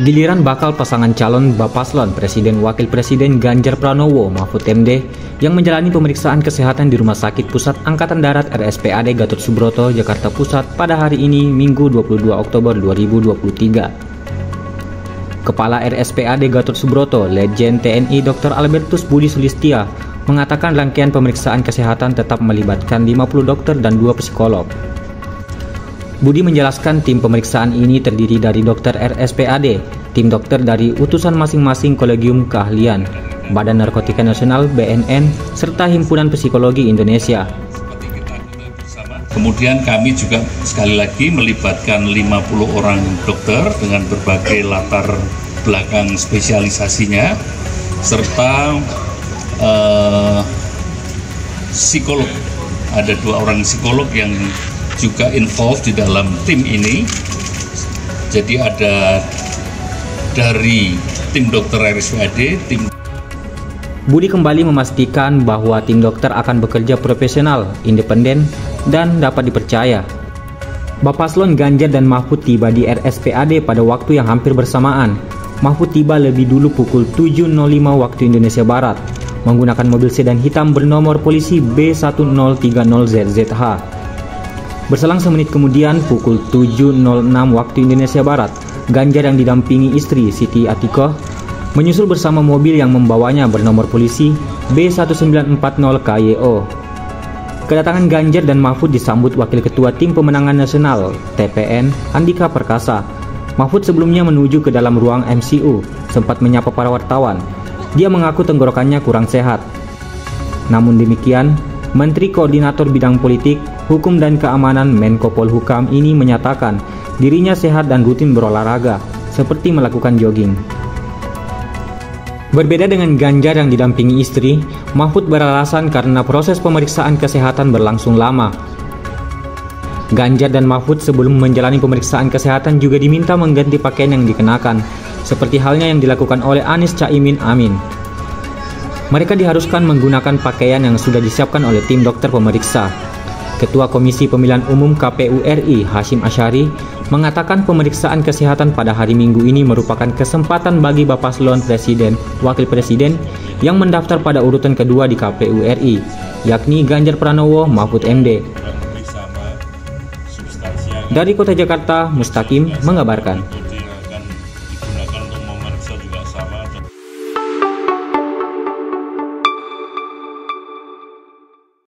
Giliran bakal pasangan calon Bapaslon Presiden Wakil Presiden Ganjar Pranowo Mahfud MD yang menjalani pemeriksaan kesehatan di Rumah Sakit Pusat Angkatan Darat RSPAD Gatot Subroto, Jakarta Pusat pada hari ini Minggu 22 Oktober 2023. Kepala RSPAD Gatot Subroto, Letjen TNI Dr. Albertus Budi Sulistia mengatakan rangkaian pemeriksaan kesehatan tetap melibatkan 50 dokter dan 2 psikolog. Budi menjelaskan tim pemeriksaan ini terdiri dari dokter RSPAD, tim dokter dari utusan masing-masing kolegium keahlian, Badan Narkotika Nasional BNN, serta Himpunan Psikologi Indonesia. Kemudian kami juga sekali lagi melibatkan 50 orang dokter dengan berbagai latar belakang spesialisasinya, serta psikolog. Ada 2 orang psikolog yang juga involved di dalam tim ini. Jadi ada dari tim dokter RSPAD, tim. Budi kembali memastikan bahwa tim dokter akan bekerja profesional, independen, dan dapat dipercaya. Bapaslon Ganjar dan Mahfud tiba di RSPAD pada waktu yang hampir bersamaan. Mahfud tiba lebih dulu pukul 7.05 waktu Indonesia Barat, menggunakan mobil sedan hitam bernomor polisi B1030ZZH. Berselang semenit kemudian, pukul 7.06 waktu Indonesia Barat, Ganjar yang didampingi istri Siti Atikoh menyusul bersama mobil yang membawanya bernomor polisi B1940KYO. Kedatangan Ganjar dan Mahfud disambut Wakil Ketua Tim Pemenangan Nasional (TPN) Andika Perkasa. Mahfud sebelumnya menuju ke dalam ruang MCU, sempat menyapa para wartawan. Dia mengaku tenggorokannya kurang sehat. Namun demikian, Menteri Koordinator Bidang Politik, Hukum dan Keamanan Menko Polhukam ini menyatakan dirinya sehat dan rutin berolahraga, seperti melakukan jogging. Berbeda dengan Ganjar yang didampingi istri, Mahfud beralasan karena proses pemeriksaan kesehatan berlangsung lama. Ganjar dan Mahfud sebelum menjalani pemeriksaan kesehatan juga diminta mengganti pakaian yang dikenakan, seperti halnya yang dilakukan oleh Anies Caimin Amin. Mereka diharuskan menggunakan pakaian yang sudah disiapkan oleh tim dokter pemeriksa. Ketua Komisi Pemilihan Umum KPU RI Hashim Asyari mengatakan pemeriksaan kesehatan pada hari Minggu ini merupakan kesempatan bagi Bapaslon Presiden, Wakil Presiden yang mendaftar pada urutan kedua di KPU RI, yakni Ganjar Pranowo Mahfud MD. Dari Kota Jakarta, Mustaqim mengabarkan.